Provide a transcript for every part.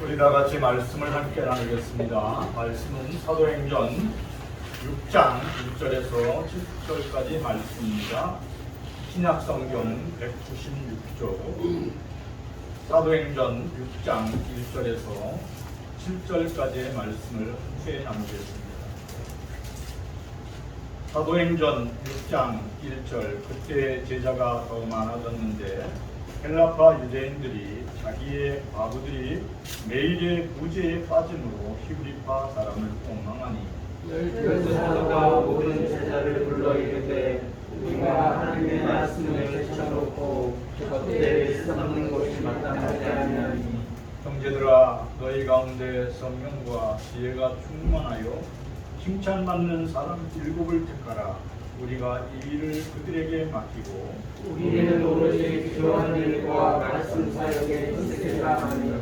우리 다 같이 말씀을 함께 나누겠습니다. 말씀은 사도행전 6장 1절에서 7절까지 말씀입니다. 신약성경 196쪽 사도행전 6장 1절에서 7절까지의 말씀을 함께 나누겠습니다. 사도행전 6장 1절 그때 제자가 더 많아졌는데 헬라파 유대인들이 자기의 과부들이 매일의 부재에 빠짐으로 히브리파 사람을 원망하니 열두 사도가 모든 제자를 불러 이르되 우리가 하나님의 말씀을 제쳐놓고 겉대를 쌓는 것이 마땅하지 아니하니 형제들아 너희 가운데 성령과 지혜가 충만하여 칭찬받는 사람 7을 택하라. 우리가 이 일을 그들에게 맡기고 우리는 오로지 기도하는 일과 말씀 사역에 힘쓰리라 하니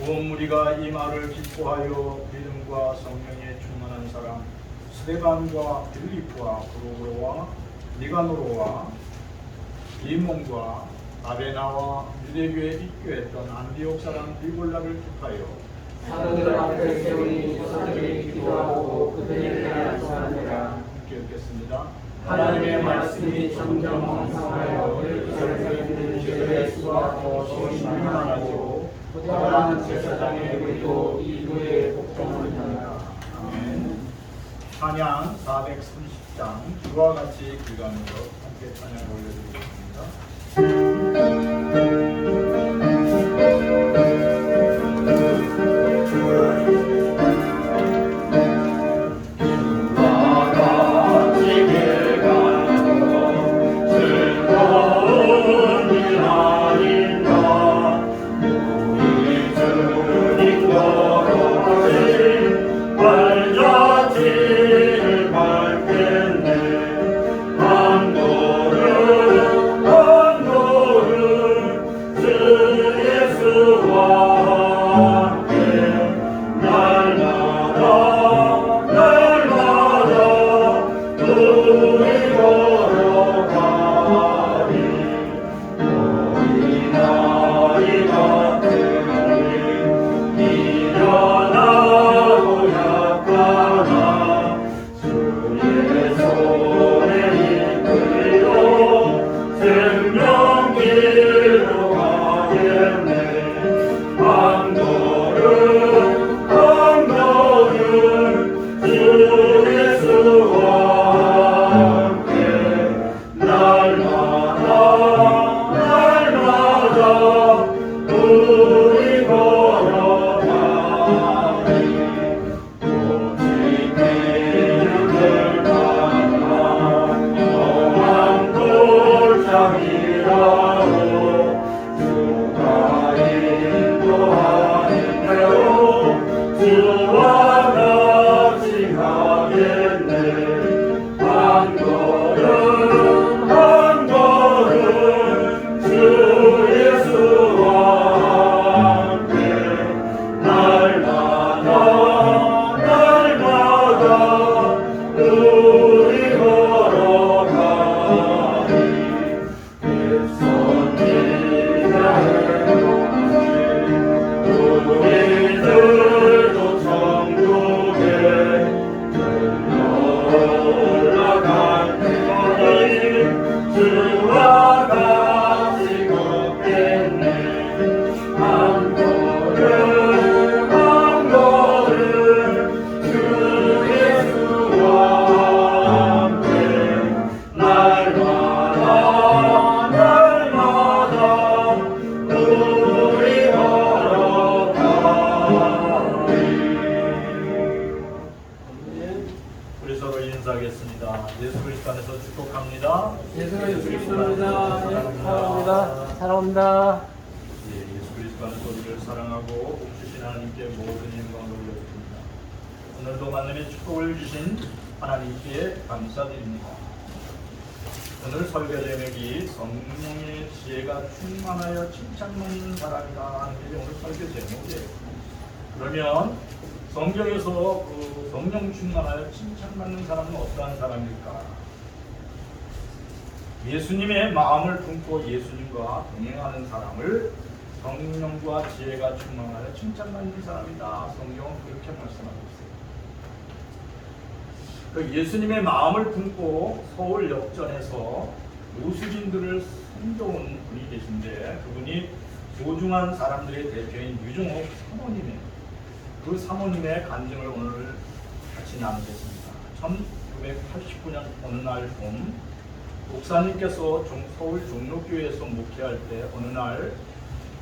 온 우리가 이 말을 기뻐하여 믿음과 성령에 충만한 사람 스데반과 빌립과 프로고로와 니가노로와 디몬과 아베나와 유대교에 입교했던 안디옥 사람 디볼라를 택하여 사도들 앞에 세우니 사도들이 기도하고 그들에게 안수하니라. 함께 읽겠습니다. 하나님의 말씀이 점점 왕성하여 예루살렘에 있는 죄의 수가 더 심만하고 부탁한 제사장의 우리도 이후에 복종하니라. 아멘. 찬양 430장 주와 같이 기도하면서 함께 찬양을 올려드리겠습니다. 예수 그리스도 안에서 축복합니다. 예수 그리스도입니다. 사랑합니다. 사랑합니다. 예수 그리스도 안에서 우리를 사랑하고 복 주신 하나님께 모든 영광을 올려드립니다. 오늘도 만남의 축복을 주신 하나님께 감사드립니다. 오늘 설교 제목이 성령의 지혜가 충만하여 칭찬받는 사람이다 하는 게 오늘 설교 제목이에요. 그러면 성경에서 그 성령 충만하여 칭찬받는 사람은 어떠한 사람일까? 예수님의 마음을 품고 예수님과 동행하는 사람을 성령과 지혜가 충만하여 칭찬받는 사람이다. 성경은 그렇게 말씀하고 있어요. 그 예수님의 마음을 품고 서울 역전에서 노숙인들을 섬겨온 분이 계신데, 그분이 소중한 사람들의 대표인 유종옥 사모님이에요. 그 사모님의 간증을 오늘 같이 나누겠습니다. 1989년 어느 날 봄, 목사님께서 서울 종로교회에서 목회할 때 어느 날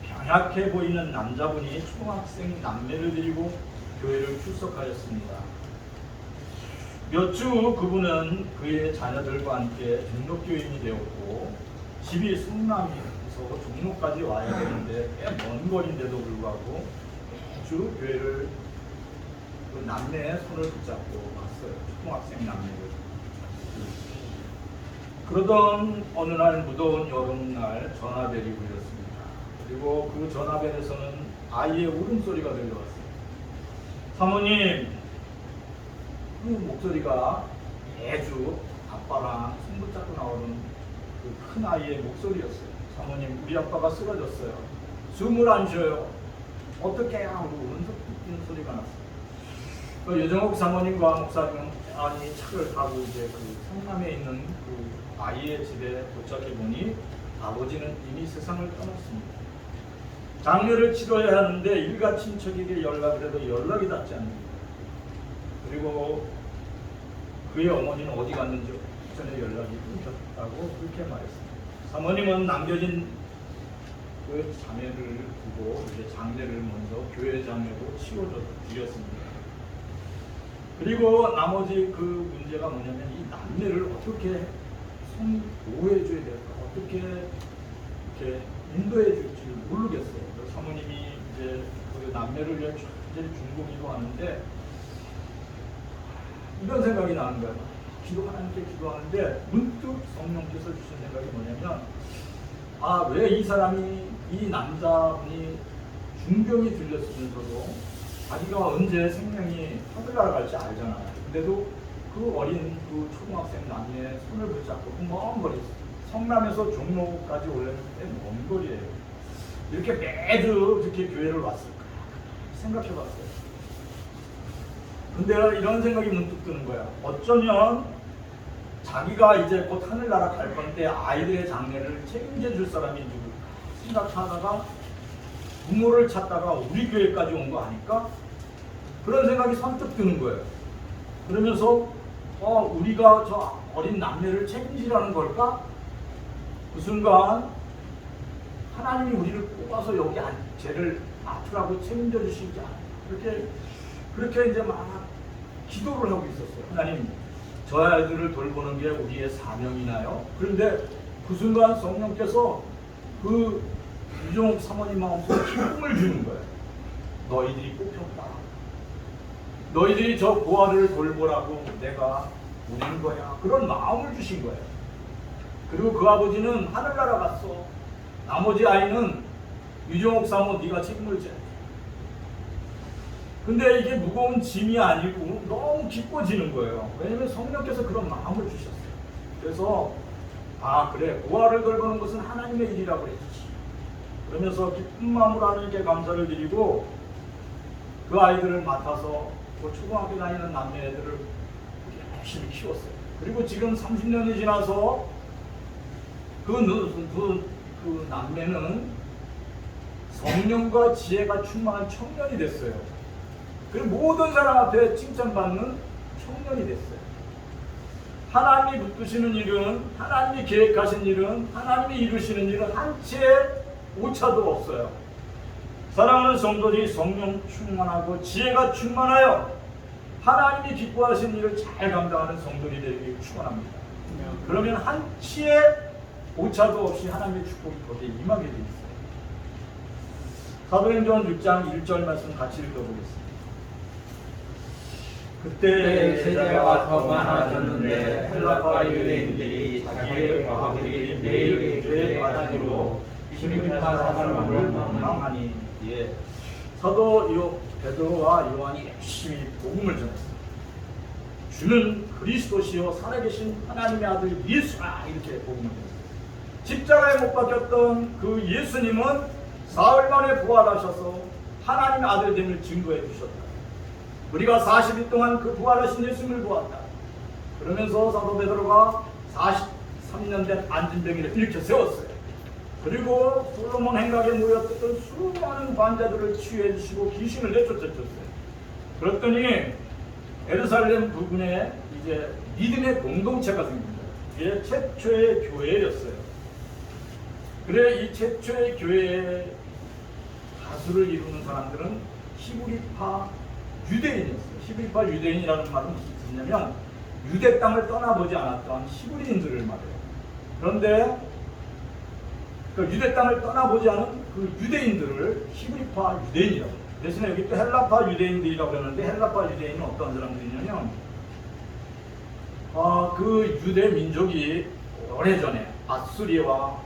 병약해 보이는 남자분이 초등학생 남매를 데리고 교회를 출석하였습니다. 몇 주 그분은 그의 자녀들과 함께 종로교인이 되었고, 집이 성남에서 종로까지 와야 되는데 꽤 먼 거리인데도 불구하고 매주 교회를 그 남매의 손을 붙잡고 갔어요. 초등학생 남매를. 그러던 어느 날 무더운 여름날 전화벨이 울렸습니다. 그리고 그 전화벨에서는 아이의 울음소리가 들려왔어요. 사모님, 그 목소리가 매주 아빠랑 손 붙잡고 나오는 그 큰 아이의 목소리였어요. 사모님, 우리 아빠가 쓰러졌어요. 숨을 안 쉬어요. 어떻게 해야 하고 울는 소리가 났어요. 그 여정옥 사모님과 목사님은 차를 타고 이제 그 성남에 있는 그 아이의 집에 도착해 보니 아버지는 이미 세상을 떠났습니다. 장례를 치러야 하는데 일가 친척에게 연락을 해도 연락이 닿지 않습니다. 그리고 그의 어머니는 어디 갔는지 전에 연락이 끊겼다고 그렇게 말했습니다. 사모님은 남겨진 그 자매를 두고 이제 장례를 먼저 교회 장례로 치워드렸습니다. 그리고 나머지 그 문제가 뭐냐면 이 남매를 어떻게 보호해줘야 될까, 어떻게 이렇게 인도해줄지 모르겠어요. 사모님이 이제 그 남매를 위한 제일 중공이고 하는데 이런 생각이 나는 거예요. 하나님께 기도하는데 문득 성령께서 주신 생각이 뭐냐면, 왜 이 사람이, 이 남자분이 중병이 들렸으면서도 자기가 언제 생명이 하늘 날아갈지 알잖아요. 근데도 그 어린 그 초등학생 남녀의 손을 붙잡고 그 먼 거리, 성남에서 종로까지 올려면 꽤 먼 거리예요. 이렇게 매주 이렇게 교회를 왔을까 생각해봤어요. 근데 이런 생각이 문득 드는 거야. 어쩌면 자기가 이제 곧 하늘나라 갈 건데 아이들의 장례를 책임져 줄 사람이 누굴까 생각하다가 부모를 찾다가 우리 교회까지 온 거 아닐까? 그런 생각이 선뜻 드는 거예요. 그러면서 우리가 저 어린 남매를 책임지라는 걸까? 그 순간 하나님이 우리를 뽑아서 여기 쟤를 아프라고 책임져 주시지 않을까? 그렇게 이제 막 기도를 하고 있었어요. 하나님, 저 아이들을 돌보는 게 우리의 사명이나요? 그런데 그 순간 성령께서 그 유종옥 사모님 마음속에 기쁨을 주는 거예요. 너희들이 뽑혔다. 너희들이 저 고아를 돌보라고 내가 우린 거야. 그런 마음을 주신 거예요. 그리고 그 아버지는 하늘나라 갔어. 나머지 아이는 유종옥 사모 네가 책임을 져. 근데 이게 무거운 짐이 아니고 너무 기뻐지는 거예요. 왜냐면 성령께서 그런 마음을 주셨어요. 그래서 그래, 고아를 돌보는 것은 하나님의 일이라고 그랬지. 그러면서 기쁜 마음으로 하나님께 감사를 드리고 그 아이들을 맡아서 그 초등학교 다니는 남매 애들을 열심히 키웠어요. 그리고 지금 30년이 지나서 그 남매는 성령과 지혜가 충만한 청년이 됐어요. 그리고 모든 사람 앞에 칭찬받는 청년이 됐어요. 하나님이 붙드시는 일은, 하나님이 계획하신 일은, 하나님이 이루시는 일은 한치의 오차도 없어요. 사랑하는 성도들이 성령 충만하고 지혜가 충만하여 하나님이 기뻐하신 일을 잘 감당하는 성도들이 되기 축원합니다. 그러면 한치의 오차도 없이 하나님의 축복이 거기에 임하게 되어 있어요. 사도행전 6장 1절 말씀 같이 읽어보겠습니다. 그때 세대가 더 많아졌는데 헬라파 유대인들이 자기의 과거들이 매일 교회 마당으로 피리피나 사람을 망하니, 사도 베드로와 요한이 열심히 복음을 전했어요. 주는 그리스도시요 살아계신 하나님의 아들 예수라, 이렇게 복음을 전했어요. 십자가에 못 박혔던 그 예수님은 사흘 만에 부활하셔서 하나님 아들됨을 증거해 주셨다. 우리가 40일 동안 그 부활하신 예수님을 보았다. 그러면서 사도 베드로가 43년 된 안진병이를 일으켜 세웠어요. 그리고 솔로몬 행각에 모였던 수많은 환자들을 치유해 주시고 귀신을 내쫓으셨어요. 그랬더니 예루살렘 부근에 이제 믿음의 공동체가 생깁니다. 이게 최초의 교회였어요. 그래 이 최초의 교회의 다수를 이루는 사람들은 히브리파 유대인이었어요. 히브리파 유대인이라는 말은 무슨 뜻이냐면 유대 땅을 떠나보지 않았던 히브리인들을 말해요. 그런데 그 유대 땅을 떠나보지 않은 그 유대인들을 히브리파 유대인이라고 해요. 대신에 여기 또 헬라파 유대인들이라고 그러는데 헬라파 유대인은 어떤 사람들이냐면 그 유대 민족이 오래전에 아수리와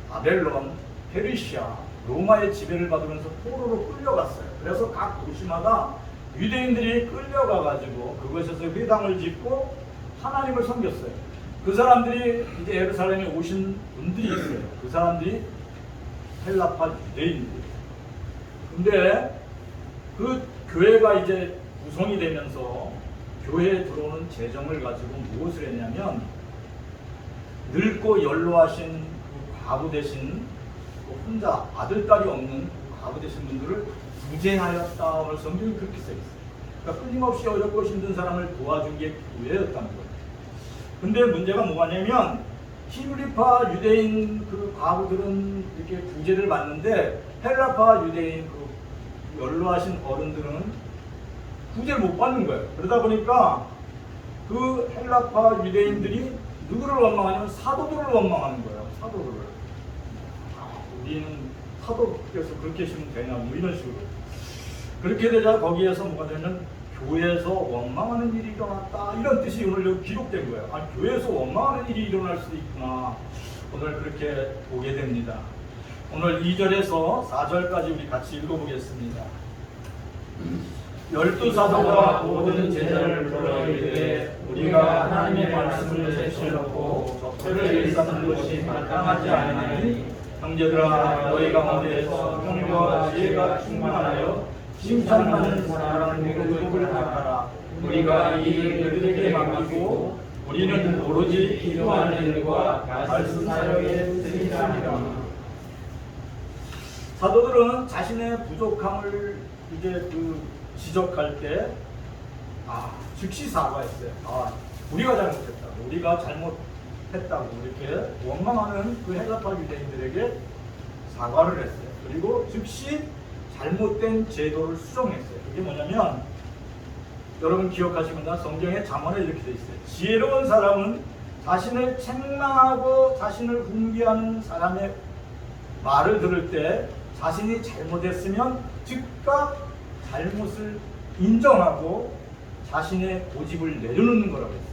바벨론, 페르시아, 로마의 지배를 받으면서 포로로 끌려갔어요. 그래서 각 도시마다 유대인들이 끌려가가지고 그곳에서 회당을 짓고 하나님을 섬겼어요. 그 사람들이 이제 예루살렘에 오신 분들이 있어요. 그 사람들이 헬라파 유대인들이에요. 근데 그 교회가 이제 구성이 되면서 교회에 들어오는 재정을 가지고 무엇을 했냐면 늙고 연로하신 그 과부 되신 혼자 아들, 딸이 없는 그 과부 되신 분들을 구제하였다. 오늘 성경이 그렇게 써 있어요. 그러니까 끊임없이 어렵고 힘든 사람을 도와준 게 교회였다는 거예요. 근데 문제가 뭐냐면 히브리파 유대인 그 과부들은 이렇게 구제를 받는데 헬라파 유대인 그 연로하신 어른들은 구제를 못 받는 거예요. 그러다 보니까 그 헬라파 유대인들이 누구를 원망하냐면 사도들을 원망하는 거예요. 사도들을. 우리는 사도께서 그렇게 하시면 되냐 뭐 이런 식으로. 그렇게 되자 거기에서 뭐가 되냐면 교회에서 원망하는 일이 일어났다 이런 뜻이 오늘 여기 기록된 거예요. 교회에서 원망하는 일이 일어날 수도 있구나. 오늘 그렇게 보게 됩니다. 오늘 2절에서 4절까지 우리 같이 읽어보겠습니다. 12사도가 모든 제자를 불러 이르되 우리가 하나님의 말씀을 제쳐놓고 적폐를 일삼는 것이 마땅하지 아니하니 형제들아 너희 가운데에서 형과 지혜가 충만하여 칭찬하는 사람 누구를 택하라. 우리가 이 일을 그들에게 맡기고 우리는 오로지 기도하는 일과 말씀 사역에 쓰리라. 사도들은 자신의 부족함을 이제 그 지적할 때 즉시 사과했어요. 우리가 잘못했다고, 우리가 잘못했다고 이렇게 원망하는 그 헬라파 유대인들에게 사과를 했어요. 그리고 즉시 잘못된 제도를 수정했어요. 그게 뭐냐면 여러분 기억하시거나 성경의 잠언에 이렇게 돼 있어요. 지혜로운 사람은 자신을 책망하고 자신을 훈계하는 사람의 말을 들을 때 자신이 잘못했으면 즉각 잘못을 인정하고 자신의 고집을 내려놓는 거라고 했어요.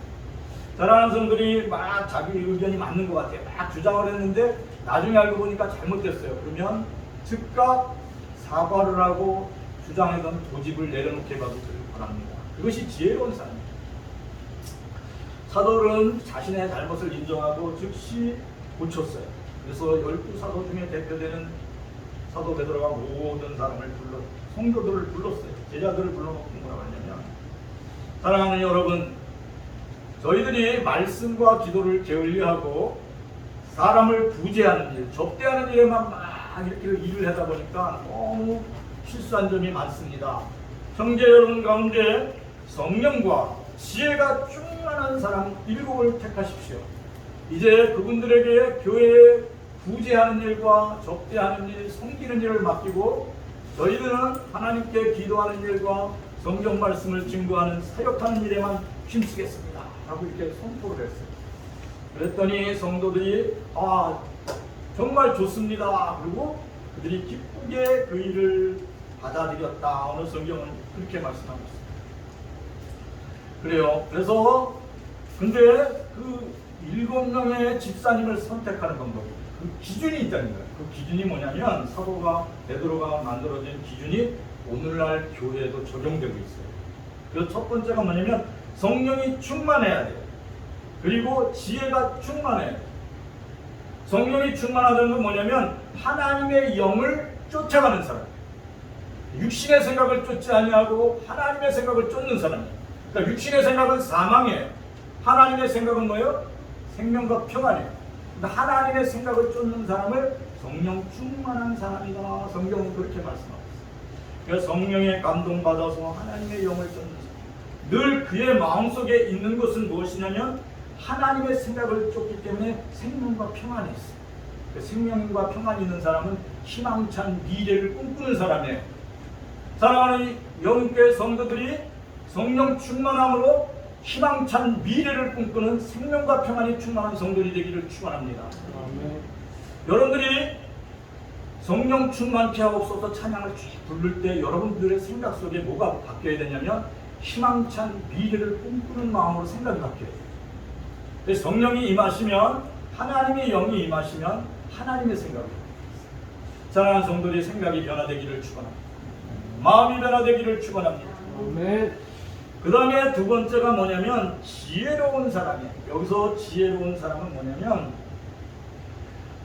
사랑하는 성들이 막 자기 의견이 맞는 것 같아요. 막 주장을 했는데 나중에 알고 보니까 잘못됐어요. 그러면 즉각 사과를 하고 주장하던 고집을 내려놓게 봐주길 바랍니다. 그것이 지혜로운 삶입니다. 사도는 자신의 잘못을 인정하고 즉시 고쳤어요. 그래서 12사도 중에 대표되는 사도 베드로가 모든 사람을 성도들을 불렀어요. 제자들을 불러놓고 뭐라고 하냐면 사랑하는 여러분, 저희들이 말씀과 기도를 게을리하고 사람을 구제하는 일, 접대하는 일에만 막 이렇게 일을 하다 보니까 너무 실수한 점이 많습니다. 형제 여러분 가운데 성령과 지혜가 충만한 사람 7을 택하십시오. 이제 그분들에게 교회에 구제하는 일과 접대하는 일, 섬기는 일을 맡기고 저희들은 하나님께 기도하는 일과 성경 말씀을 증거하는 사역하는 일에만 힘쓰겠습니다 라고 이렇게 선포를 했어요. 그랬더니 성도들이 정말 좋습니다. 그리고 그들이 기쁘게 그 일을 받아들였다. 오늘 성경은 그렇게 말씀하고 있습니다. 그래요. 그래서 근데 그 7명의 집사님을 선택하는 방법이 그 기준이 있다는 거예요. 그 기준이 뭐냐면 사도가 베드로가 만들어진 기준이 오늘날 교회에도 적용되고 있어요. 그래서 첫 번째가 뭐냐면 성령이 충만해야 돼요. 그리고 지혜가 충만해야 돼요. 성령이 충만하다는 건 뭐냐면 하나님의 영을 쫓아가는 사람. 육신의 생각을 쫓지 아니하고 하나님의 생각을 쫓는 사람이에요. 그러니까 육신의 생각은 사망이에요. 하나님의 생각은 뭐예요? 생명과 평안이에요. 그러니까 하나님의 생각을 쫓는 사람을 성령 충만한 사람이다. 성경은 그렇게 말씀하고 있어요. 그래서 성령에 감동받아서 하나님의 영을 쫓는 사람. 늘 그의 마음속에 있는 것은 무엇이냐면 하나님의 생각을 쫓기 때문에 생명과 평안이 있어요. 그 생명과 평안이 있는 사람은 희망찬 미래를 꿈꾸는 사람이에요. 사랑하는 영계 성도들이 성령 충만함으로 희망찬 미래를 꿈꾸는 생명과 평안이 충만한 성도들이 되기를 축원합니다. 여러분들이 성령 충만케 하옵소서 찬양을 쭉 부를 때 여러분들의 생각 속에 뭐가 바뀌어야 되냐면 희망찬 미래를 꿈꾸는 마음으로 생각이 바뀌어요. 그래서 성령이 임하시면 하나님의 영이 임하시면 하나님의 생각이 바뀌어요. 사랑하는 성도들의 생각이 변화되기를 축원합니다. 마음이 변화되기를 축원합니다. 그 다음에 두 번째가 뭐냐면 지혜로운 사람이에요. 여기서 지혜로운 사람은 뭐냐면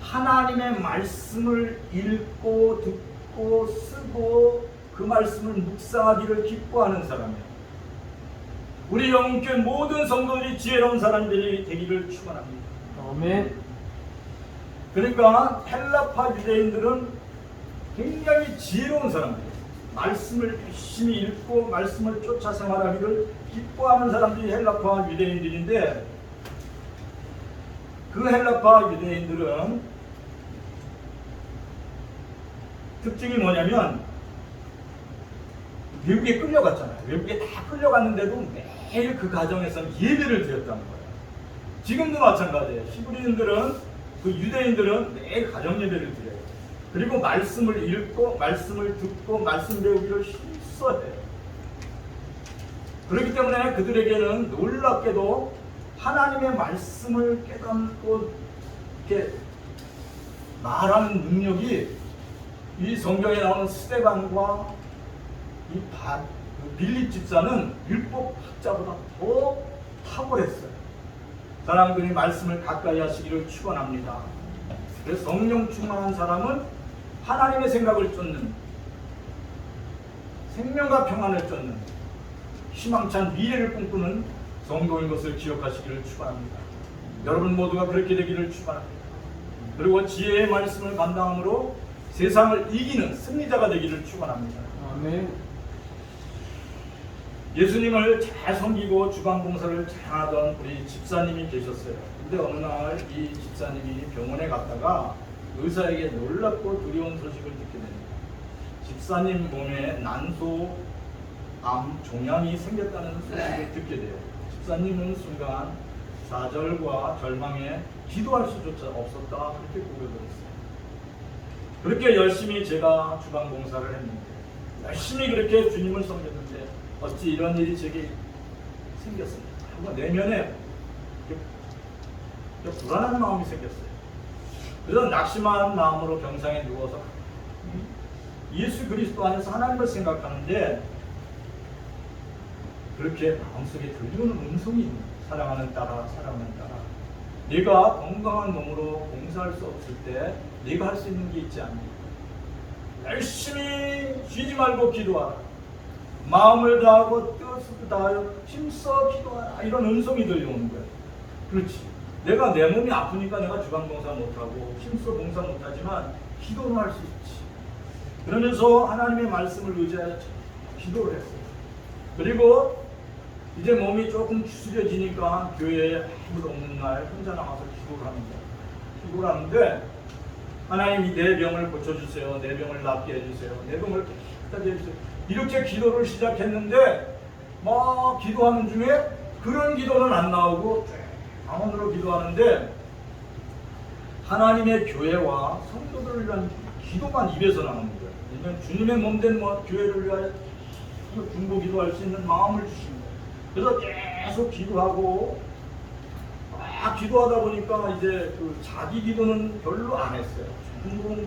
하나님의 말씀을 읽고 듣고 쓰고 그 말씀을 묵상하기를 기뻐하는 사람이에요. 우리 영계 모든 성도들이 지혜로운 사람들이 되기를 축원합니다. 아멘. 그러니까 헬라파 유대인들은 굉장히 지혜로운 사람들이에요. 말씀을 열심히 읽고 말씀을 쫓아 생활하기를 기뻐하는 사람들이 헬라파 유대인들인데 그 헬라파 유대인들은 특징이 뭐냐면 외국에 끌려갔잖아요. 외국에 다 끌려갔는데도 매일 그 가정에서는 예배를 드렸다는 거예요. 지금도 마찬가지예요. 히브리인들은 그 유대인들은 매일 가정 예배를 드려요. 그리고 말씀을 읽고 말씀을 듣고 말씀 배우기를 힘써해요. 그렇기 때문에 그들에게는 놀랍게도 하나님의 말씀을 깨닫고 이렇게 말하는 능력이 이 성경에 나오는 스데반과 이 빌립 집사는 율법 학자보다 더 탁월했어요. 사람들이 말씀을 가까이 하시기를 축원합니다. 그래서 성령 충만한 사람은 하나님의 생각을 쫓는 생명과 평안을 쫓는 희망찬 미래를 꿈꾸는 성도인 것을 기억하시기를 축원합니다. 여러분 모두가 그렇게 되기를 축원합니다. 그리고 지혜의 말씀을 감당함으로 세상을 이기는 승리자가 되기를 축원합니다. 아멘. 예수님을 잘 섬기고 주방봉사를 잘하던 우리 집사님이 계셨어요. 근데 어느 날 이 집사님이 병원에 갔다가 의사에게 놀랍고 두려운 소식을 듣게 됩니다. 집사님 몸에 난소, 암, 종양이 생겼다는 소식을 듣게 돼요. 집사님은 순간 좌절과 절망에 기도할 수조차 없었다 그렇게 고백을 했어요. 그렇게 열심히 제가 주방봉사를 했는데 열심히 그렇게 주님을 섬겼는데 어찌 이런 일이 제게 생겼습니까? 하고 내면에 불안한 마음이 생겼어요. 그래서 낙심한 마음으로 병상에 누워서 예수 그리스도 안에서 하나님을 생각하는데 그렇게 마음속에 들리는 음성이 있는 사랑하는 딸아, 사랑하는 딸아, 네가 건강한 몸으로 봉사할 수 없을 때 네가 할 수 있는 게 있지 않니? 열심히 쉬지 말고 기도하라. 마음을 다하고 뜻을 다하여 힘써 기도하라. 이런 음성이 들려오는 거예요. 그렇지. 내가 내 몸이 아프니까 내가 주방봉사 못하고 힘써 봉사 못하지만 기도는 할 수 있지. 그러면서 하나님의 말씀을 의지하여 기도를 했어요. 그리고 이제 몸이 조금 추스려지니까 교회에 아무도 없는 날 혼자 나가서 기도를 합니다. 기도를 하는데 하나님이 내 병을 고쳐주세요. 내 병을 낫게 해주세요. 내 병을 깨끗하게 해주세요. 이렇게 기도를 시작했는데 막 기도하는 중에 그런 기도는 안 나오고 강원으로 기도하는데 하나님의 교회와 성도들을 위한 기도만 입에서 나오는 거예요. 왜냐하면 주님의 몸된 교회를 위하여 중보 기도할 수 있는 마음을 주신 거예요. 그래서 계속 기도하고 막 기도하다 보니까 이제 그 자기 기도는 별로 안 했어요. 전부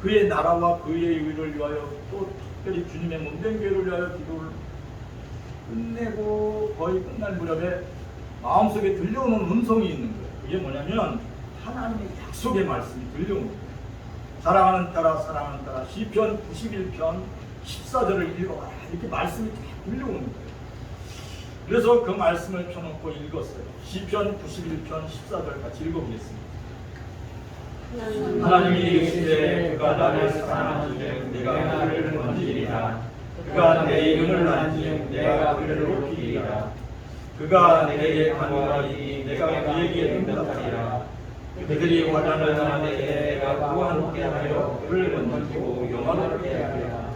그의 나라와 그의 의를 위하여 또 특별히 주님의 몸된 교회를 위하여 기도를 끝내고 거의 끝날 무렵에 마음속에 들려오는 음성이 있는 거예요. 그게 뭐냐면 하나님의 약속의 말씀이 들려오는 거예요. 사랑하는 따라 시편 91편 14절을 읽어봐라 이렇게 말씀이 들려오는 거예요. 그래서 그 말씀을 펴놓고 읽었어요. 시편 91편 14절 같이 읽어보겠습니다. 하나님이 이르시되 그가 나를 사랑하시되 내가 그를 건지리라. 그가 내 이름을 만지면 내가 그를 높이리라. 그가 내게 간구하리니 내가 그에게 응답하리라. 그들이 환난을 당할 때에 내가 그와 함께 하여 그를 건지고 영원하게 하리라.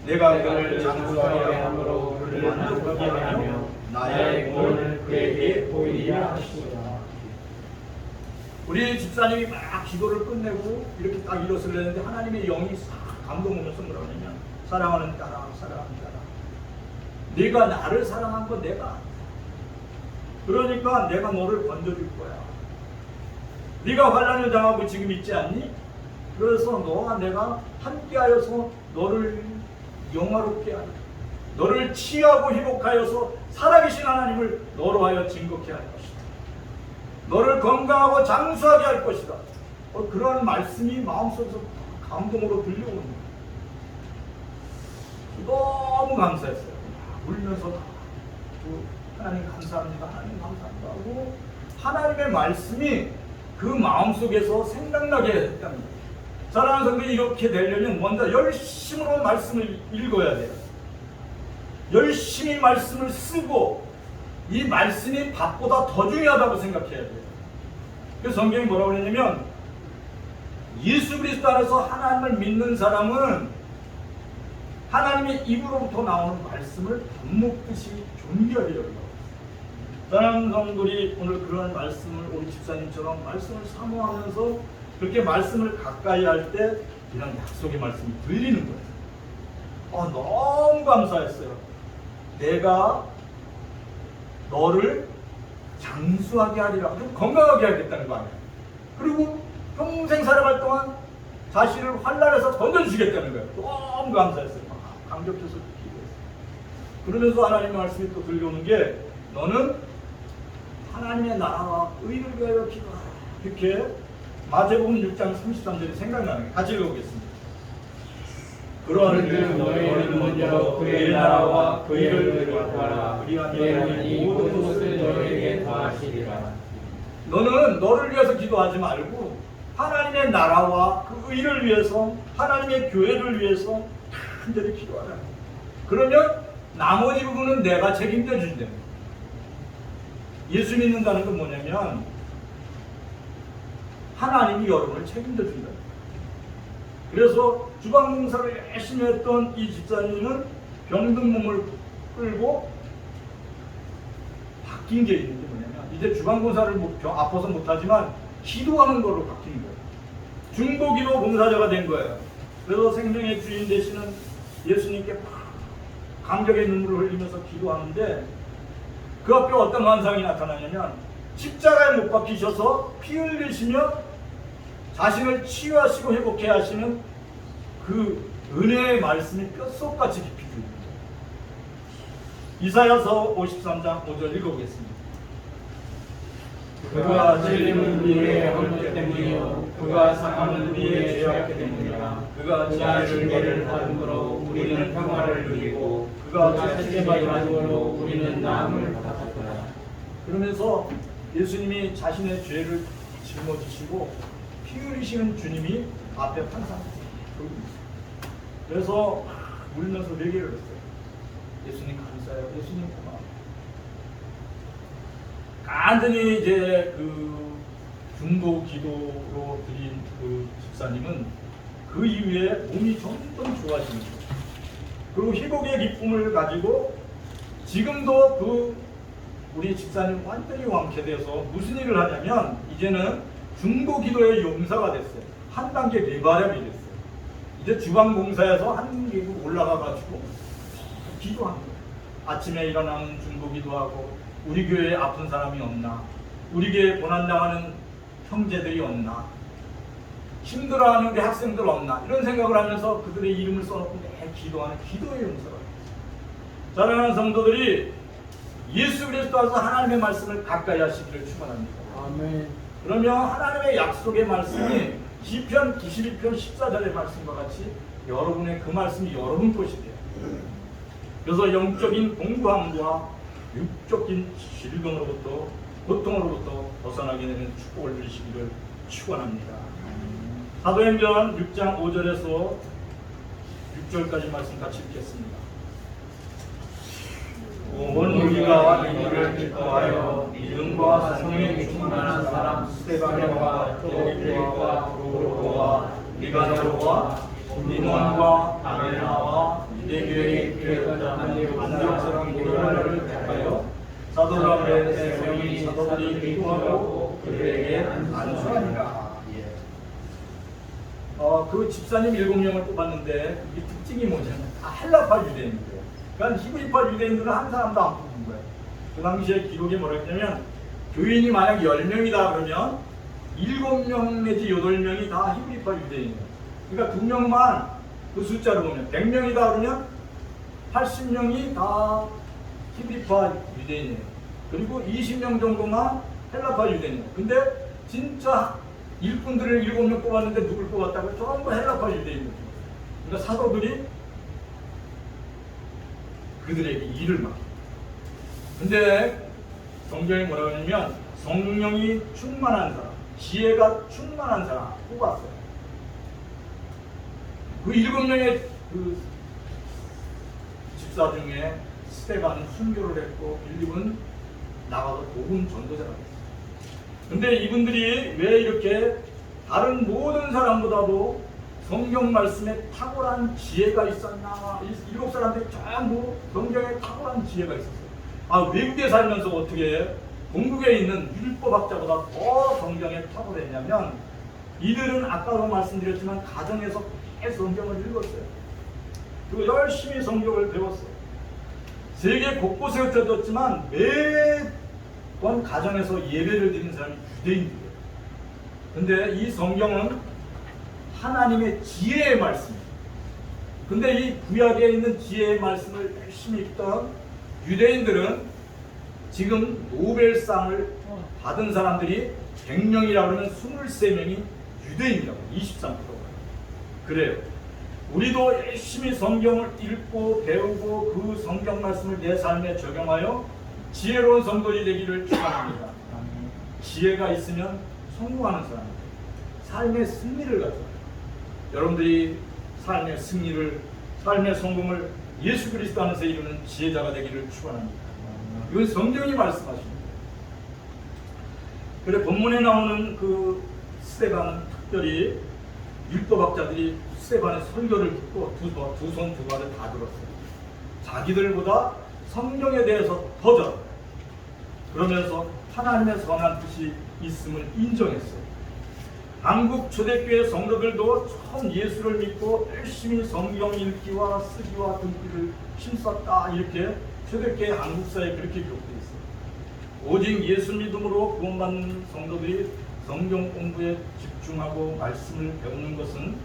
내가 그를 장수하게 함으로 그를 만족하게 하며 나의 공을 그에게 보이리라 하시니라. 우리 집사님이 막 기도를 끝내고 이렇게 딱 일어서려는데 하나님의 영이 싹 감동하면서 뭐라고 하냐면 사랑하는 딸아 네가 나를 사랑한 건 내가 안다. 그러니까 내가 너를 건져줄 거야. 네가 환난을 당하고 지금 있지 않니? 그래서 너와 내가 함께하여서 너를 영화롭게 하리라. 너를 치유하고 회복하여서 살아계신 하나님을 너로 하여 증거케 할 것이다. 너를 건강하고 장수하게 할 것이다. 그런 말씀이 마음속에서 감동으로 들려오는 거예요. 너무 감사했어요. 울면서 하나님 감사합니다. 하나님 감사합니다 하고 하나님의 말씀이 그 마음속에서 생각나게 했답니다. 사랑하는 성도들이 이렇게 되려면 먼저 열심으로 말씀을 읽어야 돼요. 열심히 말씀을 쓰고 이 말씀이 밥보다 더 중요하다고 생각해야 돼요. 그래서 성경이 뭐라고 그러냐면 예수 그리스도 안에서 하나님을 믿는 사람은 하나님의 입으로부터 나오는 말씀을 밥 먹듯이 존귀하게 여긴다고. 사랑하는 성도들이 오늘 그런 말씀을 우리 집사님처럼 말씀을 사모하면서 그렇게 말씀을 가까이 할 때 이런 약속의 말씀이 들리는 거예요. 너무 감사했어요. 내가 너를 장수하게 하리라. 건강하게 하겠다는 거 아니에요. 그리고 평생 살아갈 동안 자신을 환난에서 던져주시겠다는 거예요. 너무 감사했어요. 감격해서 기도했어요. 그러면서 하나님의 말씀이 또 들려오는 게 너는 하나님의 나라와 의를 위하여 기도하라. 이렇게 마태복음 6장 33절이 생각나는 거예요. 같이 읽어보겠습니다. 그러는 너희는 먼저 그의 나라와 그 의를 구하라. 그리하면 이 모든 것을 너희에게 더하시리라. 너는 너를 위해서 기도하지 말고 하나님의 나라와 그 의를 위해서 하나님의 교회를 위해서 간절히 기도하라. 그러면 나머지 부분은 내가 책임져 준다. 예수 믿는다는 건 뭐냐면 하나님이 여러분을 책임져 준다. 그래서 주방봉사를 열심히 했던 이 집사님은 병든 몸을 끌고 바뀐 게 있는 게 뭐냐면 이제 주방봉사를 아파서 못하지만 기도하는 걸로 바뀐 거예요. 중보기도 봉사자가 된 거예요. 그래서 생명의 주인 되시는 예수님께 감격의 눈물을 흘리면서 기도하는데 그 앞에 어떤 환상이 나타나냐면 십자가에 못 박히셔서 피 흘리시며 자신을 치유하시고 회복해 하시는 그 은혜의 말씀이 뼛속같이 깊이 들립니다. 이사야서 53장 5절 읽어보겠습니다. 그가 찔림은 우리의 헐물 때문이요 그가 상함은 우리의 죄악 때문이라. 그가 징계를 받음으로 우리는 평화를 누리고 그가 책임받음으로 우리는 나음을 받았더라. 그러면서 예수님이 자신의 죄를 짊어지시고 피 흘리시는 주님이 앞에 환상했어요. 그래서 울면서 회개를 했어요. 예수님 감사해요. 예수님 고마워요. 간단히 이제 그 중보 기도로 드린 그 집사님은 그 이후에 몸이 점점 좋아지는 거예요. 그리고 회복의 기쁨을 가지고 지금도 그 우리 집사님 완전히 완쾌돼서 무슨 일을 하냐면 이제는 중보 기도의 용사가 됐어요. 한 단계 레벨업이 됐어요. 이제 주방봉사에서 한 개국 올라가가지고 기도하는 거예요. 아침에 일어나면 중보 기도하고 우리 교회에 아픈 사람이 없나? 우리 교회에 고난당하는 형제들이 없나? 힘들어하는 우리 학생들 없나? 이런 생각을 하면서 그들의 이름을 써놓고 매일 기도하는 기도의 용사가 됐어요. 사랑하는 성도들이 예수 그리스도 안에서 하나님의 말씀을 가까이 하시기를 축원합니다. 아멘. 그러면 하나님의 약속의 말씀이 시편 92편 14절의 말씀과 같이 여러분의 그 말씀이 여러분 것이 돼요. 그래서 영적인 공부함과 육적인 질병으로부터 고통으로부터 벗어나게 되는 축복을 누리시기를 축원합니다. 사도행전 6장 5절에서 6절까지 말씀 같이 읽겠습니다. 온 우리가 이를 기뻐하여 믿음과 성령에 충만한 사람 스데반과 도비와 도로와 니가노와 니몬과 아메나와 유대교의 교회가 안디옥 사람 모르나를 택하여 사도들의 세명이 사도들이 기도하고 그들에게 안수하니라. 그 집사님 7명을 뽑았는데 이 특징이 뭐냐면 다 헬라파 유대인이에요. 그러니까 히브리파 유대인들은 한 사람도 안 뽑은 거예요. 그 당시에 기록에 뭐라 했냐면 교인이 만약 10명이다 그러면 7명 내지 8명이 다 히브리파 유대인이에요. 그러니까 2명만 그 숫자로 보면 100명이다 그러면 80명이 다 히브리파 유대인이에요. 그리고 20명 정도만 헬라파 유대인이에요. 근데 진짜 일꾼들을 7명 뽑았는데 누굴 뽑았다고? 전부 헬라파 유대인이에요. 그러니까 사도들이 그들에게 일을 맡겨. 근데 성경이 뭐라고 하냐면 성령이 충만한 사람, 지혜가 충만한 사람 뽑았어요. 그 7명의 그 집사 중에 스데반은 순교를 했고 빌립은 나가서 복음 전도자가 됐어요. 근데 이분들이 왜 이렇게 다른 모든 사람보다도 성경 말씀에 탁월한 지혜가 있었나? 7사람들이 전부 성경에 탁월한 지혜가 있었어요. 외국에 살면서 어떻게 본국에 있는 율법학자보다 더 성경에 탁월했냐면 이들은 아까도 말씀드렸지만 가정에서 계속 성경을 읽었어요. 그리고 열심히 성경을 배웠어요. 세계 곳곳에 흩어졌지만 매번 가정에서 예배를 드리는 사람이 유대인들이에요. 근데 이 성경은 하나님의 지혜의 말씀이에요. 근데 이 구약에 있는 지혜의 말씀을 열심히 읽던 유대인들은 지금 노벨상을 받은 사람들이 100명이라고 하면 23명이 유대인이라고 23%가 그래요. 우리도 열심히 성경을 읽고 배우고 그 성경 말씀을 내 삶에 적용하여 지혜로운 성도들이 되기를 축원합니다. 지혜가 있으면 성공하는 사람입니다. 삶의 승리를 가져요. 여러분들이 삶의 승리를, 삶의 성공을 예수 그리스도 안에서 이루는 지혜자가 되기를 축원합니다. 이건 성경이 말씀하십니다. 그래 본문에 나오는 그 스데반은 특별히 율법학자들이 스데반의 설교를 듣고 두 손 두 발을 다 들었어요. 자기들보다 성경에 대해서 더 잘 알아요. 그러면서 하나님의 선한 뜻이 있음을 인정했어요. 한국 초대교회 성도들도 처음 예수를 믿고 열심히 성경 읽기와 쓰기와 듣기를 힘썼다 이렇게 초대교회 한국사에 그렇게 기록되어 있어요. 오직 예수 믿음으로 구원받는 성도들이 성경 공부에 집중하고 말씀을 배우는 것은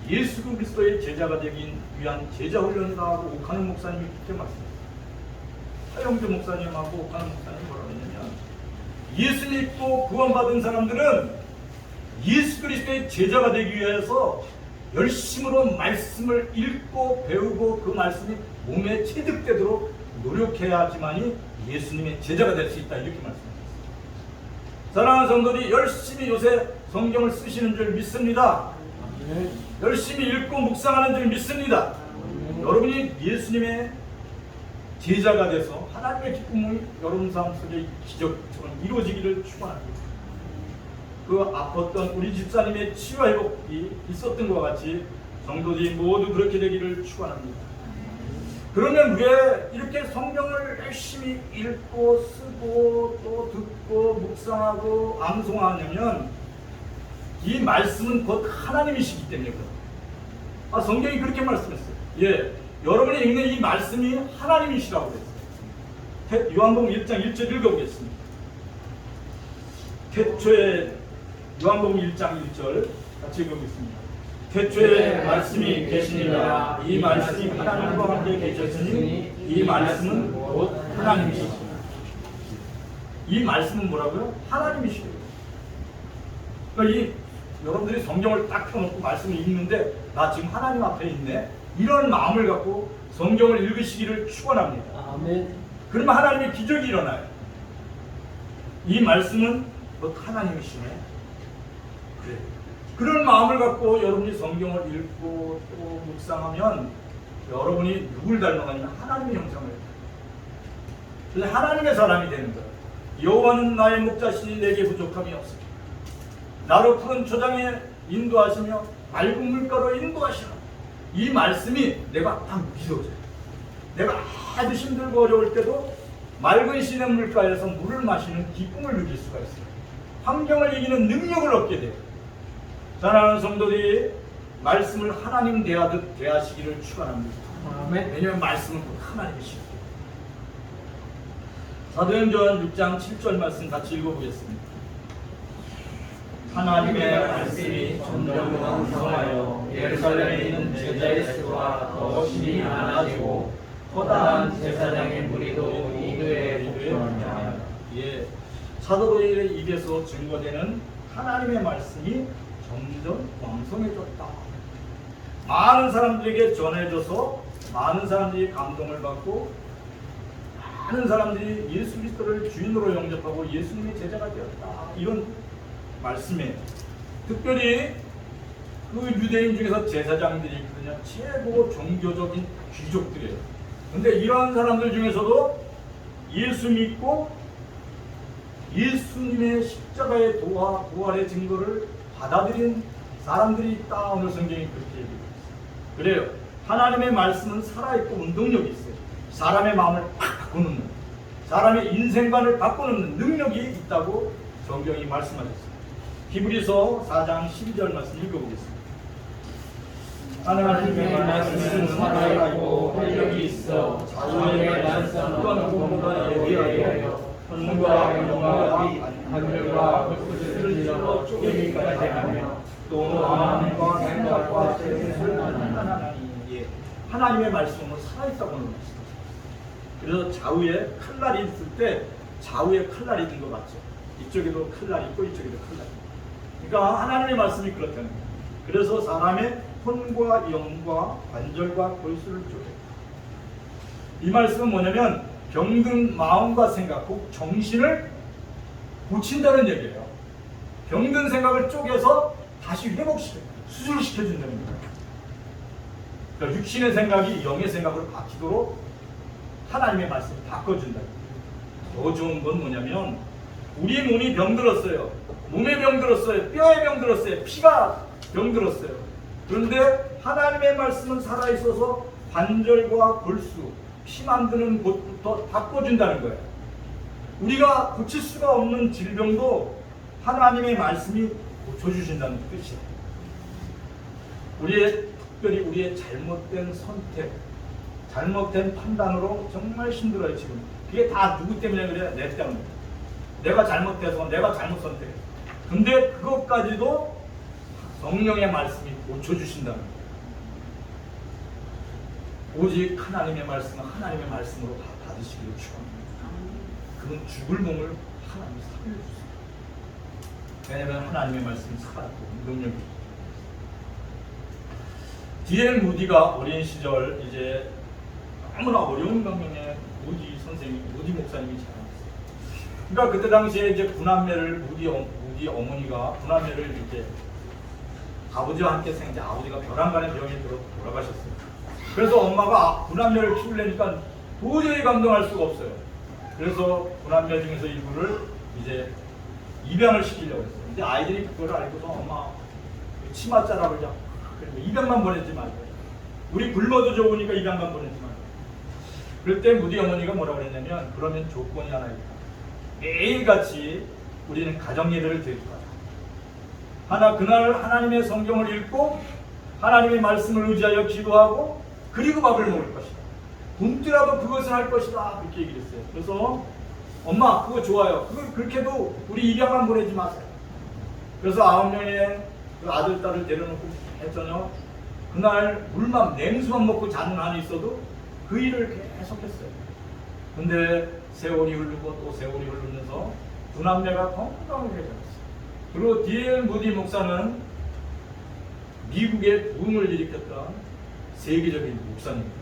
예수 그리스도의 제자가 되기 위한 제자 훈련이라고 옥하는 목사님이 그렇게 말씀했어요. 하영주 목사님하고 옥하는 목사님이 뭐라고 했냐면 예수 믿고 구원받은 사람들은 예수 그리스도의 제자가 되기 위해서 열심으로 말씀을 읽고 배우고 그 말씀이 몸에 체득되도록 노력해야지만이 예수님의 제자가 될 수 있다 이렇게 말씀하셨어요. 사랑하는 성도들이 열심히 요새 성경을 쓰시는 줄 믿습니다. 열심히 읽고 묵상하는 줄 믿습니다. 여러분이 예수님의 제자가 돼서 하나님의 기쁨이 여러분 삶 속에 기적처럼 이루어지기를 축원합니다. 그 아팠던 우리 집사님의 치유 회복이 있었던 것 같이 성도들이 모두 그렇게 되기를 축원합니다. 그러면 왜 이렇게 성경을 열심히 읽고 쓰고 또 듣고 묵상하고 암송하냐면 이 말씀은 곧 하나님이시기 때문에 그래요. 성경이 그렇게 말씀했어요. 여러분이 읽는 이 말씀이 하나님이시라고 그랬어요. 요한복음 1장 1절 읽어보겠습니다. 태초에 요한복음 1장 1절 같이 읽어보겠습니다. 태초에 말씀이 계시니라. 이 말씀이 하나님과 함께 계셨으니 이 말씀은 곧 하나님이시다. 이 말씀은 뭐라고요? 하나님이시래요. 그러니까 이 여러분들이 성경을 딱 펴놓고 말씀을 읽는데 나 지금 하나님 앞에 있네, 이런 마음을 갖고 성경을 읽으시기를 축원합니다. 아멘. 그러면 하나님의 기적이 일어나요. 이 말씀은 곧 하나님이시네. 그래. 그런 마음을 갖고 여러분이 성경을 읽고 또 묵상하면 여러분이 누굴 닮아가냐면 하나님의 형상을 닮아요. 그래서 하나님의 사람이 되는 거예요. 여호와는 나의 목자시니 내게 부족함이 없으리라. 나로 푸른 초장에 인도하시며 맑은 물가로 인도하시라. 이 말씀이 내가 딱 믿어져요. 내가 아주 힘들고 어려울 때도 맑은 시냇 물가에서 물을 마시는 기쁨을 누릴 수가 있어요. 환경을 이기는 능력을 얻게 돼요. 사랑하는 성도들이 말씀을 하나님 대하듯 대하시기를 축원합니다. 아멘. 왜냐하면 말씀은 곧 하나님이시죠. 사도행전 6장 7절 말씀 같이 읽어보겠습니다. 하나님의 말씀이 점점 왕성하여 예루살렘에 있는 제자의 수가 더 심히 많아지고 커다란 제사장의 무리도 이교에 복종하며. 예, 사도들의 입에서 증거되는 하나님의 말씀이 점점 왕성해졌다. 많은 사람들에게 전해져서 많은 사람들이 감동을 받고 많은 사람들이 예수 그리스도를 주인으로 영접하고 예수님의 제자가 되었다. 이런 말씀에 특별히 그 유대인 중에서 제사장들이 있거든요. 최고 종교적인 귀족들이에요. 근데 이런 사람들 중에서도 예수 믿고 예수님의 십자가의 부활의 증거를 받아들인 사람들이 있다. 오늘 성경이 그렇게 얘기해요. 그래요. 하나님의 말씀은 살아있고 운동력이 있어요. 사람의 마음을 팍 바꿔놓는, 사람의 인생관을 바꿔놓는 능력이 있다고 성경이 말씀하셨습니다. 히브리서 4장 12절 말씀 읽어보겠습니다. 하나님의 말씀은 살아있고 활력이 있어 자우의 난선 어떤 공보다 예리하여 손과 영과 하늘과 흙을 찔러 쪼개기까지 하며 또 마음과 생각과 뜻을 판단하나니. 하나님의 말씀은 살아있다고 하는 말씀. 그래서 좌우에 칼날이 있을 때 좌우에 칼날이 있는 거 맞죠? 이쪽에도 칼날이 있고 이쪽에도 칼날이 있고. 그러니까 하나님의 말씀이 그렇다는 거예요. 그래서 사람의 혼과 영과 관절과 골수를 쪼개. 이 말씀은 뭐냐면 병든 마음과 생각, 곧 정신을 고친다는 얘기예요. 병든 생각을 쪼개서 다시 회복시켜, 수술시켜준다는 거예요. 그러니까 육신의 생각이 영의 생각으로 바뀌도록 하나님의 말씀을 바꿔준다. 더 좋은 건 뭐냐면 우리 몸이 병들었어요. 몸에 병들었어요. 뼈에 병들었어요. 피가 병들었어요. 그런데 하나님의 말씀은 살아있어서 관절과 골수, 피 만드는 곳부터 바꿔준다는 거예요. 우리가 고칠 수가 없는 질병도 하나님의 말씀이 고쳐주신다는 뜻이에요. 특별히 우리의 잘못된 선택, 잘못된 판단으로 정말 힘들어요. 지금 그게 다 누구 때문에 그래? 내 때문에. 내가 잘못해서 내가 잘못 선택해. 근데 그것까지도 성령의 말씀이 고쳐주신다는 거예요. 오직 하나님의 말씀은 하나님의 말씀으로 다 받으시기를 축원합니다. 그건 죽을 몸을 하나님이 살려주세요. 왜냐하면 하나님의 말씀이 살았고 능력이. D.L. 무디가 어린 시절 이제 너무나 어려운 강명에 무디 목사님이 자랐어요. 그러니까 그때 당시에 이제 구남매를 무디 어머니가 구남매를 이렇게 아버지와 함께 생제, 아버지가 벼랑간의 병에 들어 돌아가셨어요. 그래서 엄마가 구남매를 키우려니까 도저히 감당할 수가 없어요. 그래서 구남매 중에서 일부를 이제 입양을 시키려고 했어요. 근데 아이들이 그걸 알고서 엄마 치마 자라고 그냥 입양만 보내지 말고 우리 굶어도 좋으니까 입양만 보내지 말고. 그럴 때 무디 어머니가 뭐라고 그랬냐면 그러면 조건이 하나 있다. 매일같이 우리는 가정 예배를 드릴 거다. 그날 하나님의 성경을 읽고 하나님의 말씀을 의지하여 기도하고 그리고 밥을 먹을 것이다. 굶더라도 그것을 할 것이다. 그렇게 얘기를 했어요. 그래서 엄마 그거 좋아요. 그렇게 해도 우리 입양만 보내지 마세요. 그래서 9명의 그 아들, 딸을 데려놓고 했잖아요. 그날 물만 냉수만 먹고 자는 한이 있어도 그 일을 계속했어요. 근데 세월이 흐르고 또 세월이 흐르면서 두 남매가 건강하게 자랐어요. 그리고 D.L. 무디 목사는 미국에 붐을 일으켰던 세계적인 목사님입니다.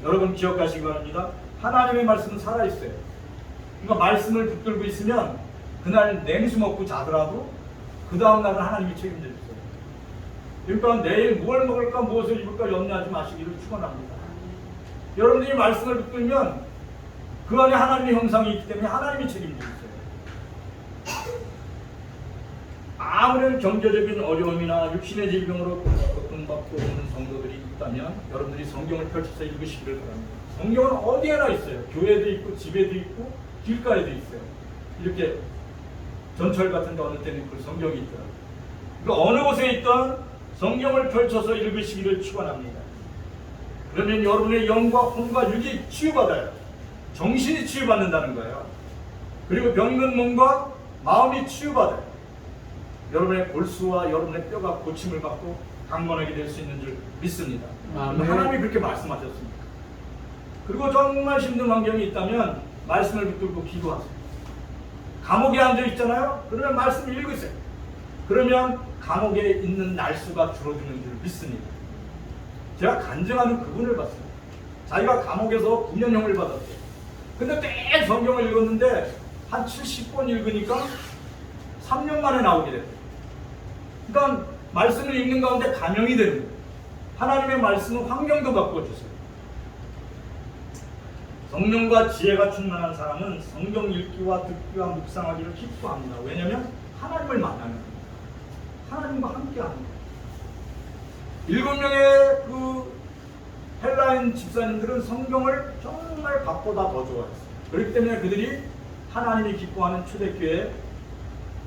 여러분 기억하시기 바랍니다. 하나님의 말씀은 살아있어요. 그러니까 말씀을 붙들고 있으면 그날 냉수 먹고 자더라도 그 다음날은 하나님이 책임져 주세요. 그러니까 내일 뭘 먹을까 무엇을 입을까 염려하지 마시기를 축원합니다. 여러분들이 말씀을 붙들면 그 안에 하나님의 형상이 있기 때문에 하나님이 책임져 주세요. 아무런 경제적인 어려움이나 육신의 질병으로 고통받고 있는 성도들이 있다면 여러분들이 성경을 펼쳐서 읽으시기를 바랍니다. 성경은 어디에나 있어요. 교회도 있고 집에도 있고 길가에도 있어요. 이렇게 전철 같은 데 어느 때는 그 성경이 있더라고요. 그러니까 어느 곳에 있던 성경을 펼쳐서 읽으시기를 축원합니다. 그러면 여러분의 영과 혼과 육이 치유받아요. 정신이 치유받는다는 거예요. 그리고 병든 몸과 마음이 치유받아요. 여러분의 골수와 여러분의 뼈가 고침을 받고 강건하게 될 수 있는 줄 믿습니다. 하나님이 그렇게 말씀하셨습니다. 그리고 정말 힘든 환경이 있다면 말씀을 붙들고 기도하세요. 감옥에 앉아 있잖아요. 그러면 말씀을 읽으세요. 그러면 감옥에 있는 날수가 줄어드는 줄 믿습니다. 제가 간증하는 그분을 봤어요. 자기가 감옥에서 9년형을 받았어요. 근데 매 성경을 읽었는데 한 70권 읽으니까 3년 만에 나오게 됐어요. 그러니까 말씀을 읽는 가운데 감명이 되는 거예요. 하나님의 말씀은 환경도 바꿔주세요. 성령과 지혜가 충만한 사람은 성경 읽기와 듣기와 묵상하기를 기뻐합니다. 왜냐하면 하나님을 만나는 겁니다. 하나님과 함께하는 거예요. 7명의 그 헬라인 집사님들은 성경을 정말 밥보다 더 좋아했어요. 그렇기 때문에 그들이 하나님이 기뻐하는 초대교회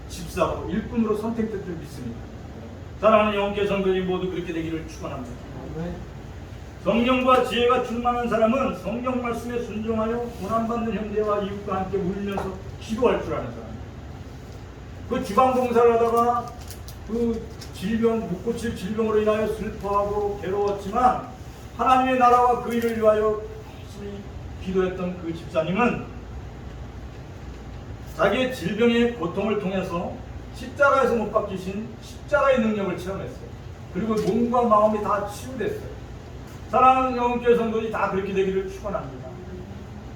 집사로 일꾼으로 선택될 줄 믿습니다. 사랑하는 영계 성도님 모두 그렇게 되기를 축원합니다. 성령과 지혜가 충만한 사람은 성경 말씀에 순종하여 고난받는 형제와 이웃과 함께 울면서 기도할 줄 아는 사람입니다. 그 지방봉사를 하다가 그 질병, 못 고칠 질병으로 인하여 슬퍼하고 괴로웠지만 하나님의 나라와 그 일을 위하여 열심히 기도했던 그 집사님은 자기의 질병의 고통을 통해서 십자가에서 못 박히신 십자가의 능력을 체험했어요. 그리고 몸과 마음이 다 치유됐어요. 사랑하는 영혼교회 성도들이 다 그렇게 되기를 축원합니다.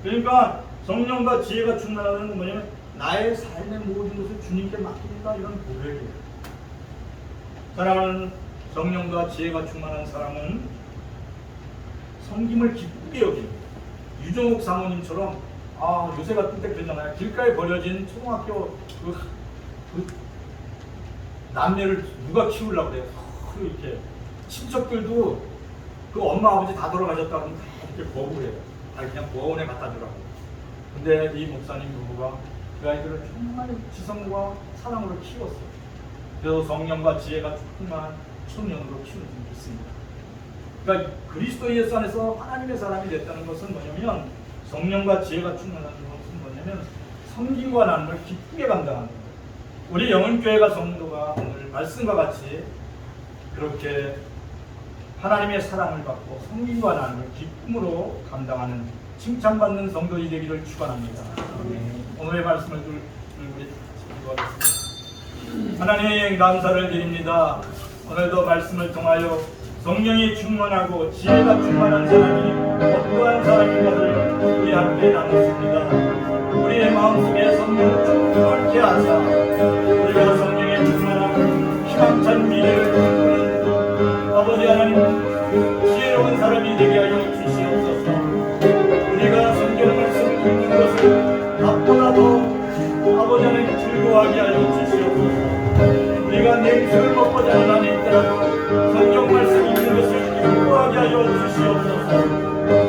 그러니까 성령과 지혜가 충만하는 건 뭐냐면 나의 삶의 모든 것을 주님께 맡깁니다. 이런 고백이에요. 사랑하는 성령과 지혜가 충만한 사람은 섬김을 기쁘게 여깁니다. 유정옥 사모님처럼 요새 같은 때 그러잖아요. 길가에 버려진 초등학교 그 남녀를 누가 키우려고 그래요. 이렇게 친척들도 그 엄마 아버지 다 돌아가셨다 그러면 다 이렇게 거부해요. 그냥 보호원에 갖다 주라고. 근데 이 목사님 부부가 그 아이들을 정말 지성과 사랑으로 키웠어요. 그래서 성령과 지혜가 충만한 청년으로 키우는 줄 믿습니다. 그러니까 그리스도 예수 안에서 하나님의 사람이 됐다는 것은 뭐냐면 성령과 지혜가 충만한 것은 뭐냐면 섬김과 나눔을 기쁘게 감당하는 거예요. 우리 영혼교회가 성도가 오늘 말씀과 같이 그렇게 하나님의 사랑을 받고 섬김과 나눔을 기쁨으로 감당하는 칭찬받는 성도이 되기를 축원합니다. 오늘의 말씀을 우리 기도하겠습니다. 하나님 감사를 드립니다. 오늘도 말씀을 통하여 성령이 충만하고 지혜가 충만한 사람이 어떠한 사람인가를 우리 함께 나눴습니다. 우리의 마음속에 성령을 충만케 하사 우리가 성령의 충만한 희망찬 미래를 꿈꾸는 아버지 하나님 지혜로운 사람이 되게 하여 주시옵소서. 우리가 성경 말씀을 읽는 것을 밥보다 더 아버지 하나님 즐거워하게 하여 주시옵소서. 우리가 냉수를 먹고자 하는 안에 있더라도 성경 말씀 읽는 것을 기뻐하게 하여 주시옵소서.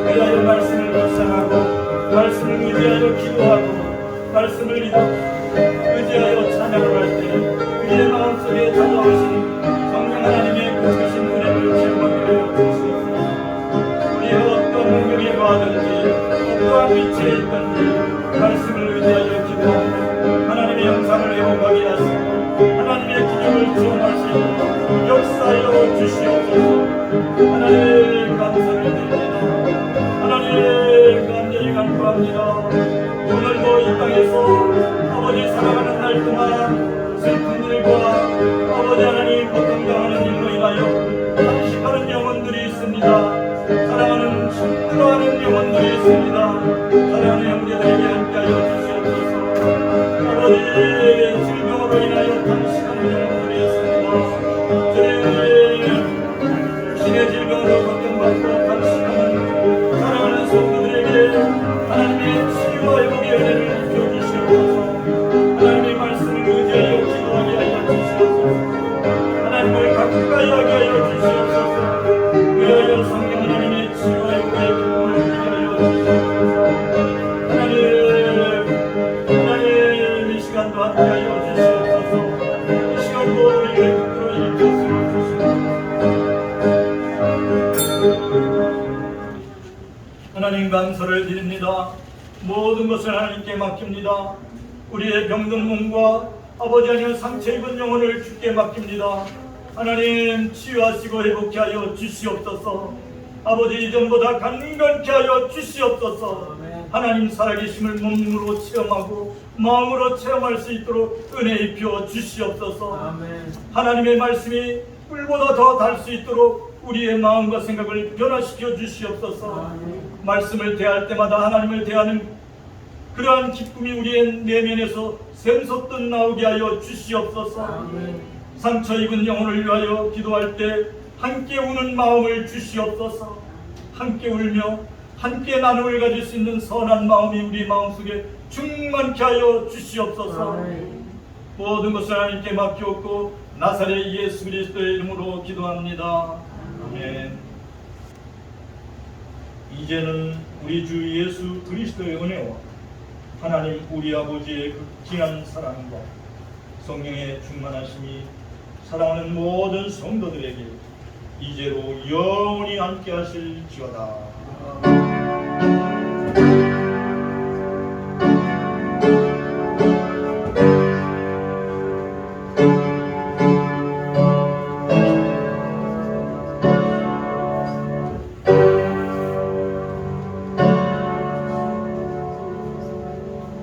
그리하여 말씀을 묵상하고 말씀을 의지하여 기도하고 말씀을 의지하여 찬양을 할 때 우리의 마음속에 찾아오신 성령 하나님의 그 크신 은혜를 체험하게 하여 주시옵소서. 우리가 어떤 능력에 거하든지 어떠한 위치에 있든지 말씀을 의지하여 기도하고 하나님의 영상을 회복하게 하시고 하나님의 기적을 체험할 수 있도록 역사하여 주시옵소서. 하나님 감사를 드립니다. 하나님 간절히 간구합니다. 오늘도 이 땅에서 아버지 사랑하는 날 동안 슬픈 일과 아버지 하나님 고통당하는 일로 기도하겠습니다. 사랑하는 형제들에게 함께하여 주시옵소서. 아버지 질병으로 인하여 단시간을 보냈습니다. 신의 질병으로 걱정받고 단시간을 사랑하는 성도들에게 하나님의 치유와 회복의 은혜를 입혀주시옵소서. 하나님의 말씀을 의지하여 기도하게 하여 주시옵소서. 하나님을 가까이 하게 하여 주시옵소서. 의하여 성령 하나님의 치유와 회복의 기쁨을 누리게 하여 주시옵소서. 하나님 이 시간도 함께하여 주시옵소서. 이 시간도 우리를 이끌어 주시옵소서. 하나님 감사를 드립니다. 모든 것을 하나님께 맡깁니다. 우리의 병든 몸과 아버지 하나님 상처 입은 영혼을 주께 맡깁니다. 하나님 치유하시고 회복케 하여 주시옵소서. 아버지 이전보다 강건케 하여 주시옵소서. 하나님 살아계심을 몸으로 체험하고 마음으로 체험할 수 있도록 은혜 입혀 주시옵소서. 하나님의 말씀이 꿀보다 더 달 수 있도록 우리의 마음과 생각을 변화시켜 주시옵소서. 말씀을 대할 때마다 하나님을 대하는 그러한 기쁨이 우리의 내면에서 샘솟듯 나오게 하여 주시옵소서. 상처 입은 영혼을 위하여 기도할 때 함께 우는 마음을 주시옵소서. 함께 울며 함께 나눔을 가질 수 있는 선한 마음이 우리 마음속에 충만케 하여 주시옵소서. 모든 것을 하나님께 맡기옵고 나사렛 예수 그리스도의 이름으로 기도합니다. 아멘. 이제는 우리 주 예수 그리스도의 은혜와 하나님 우리 아버지의 그 귀한 사랑과 성령의 충만하심이 사랑하는 모든 성도들에게 이제로 영원히 함께 하실지어다.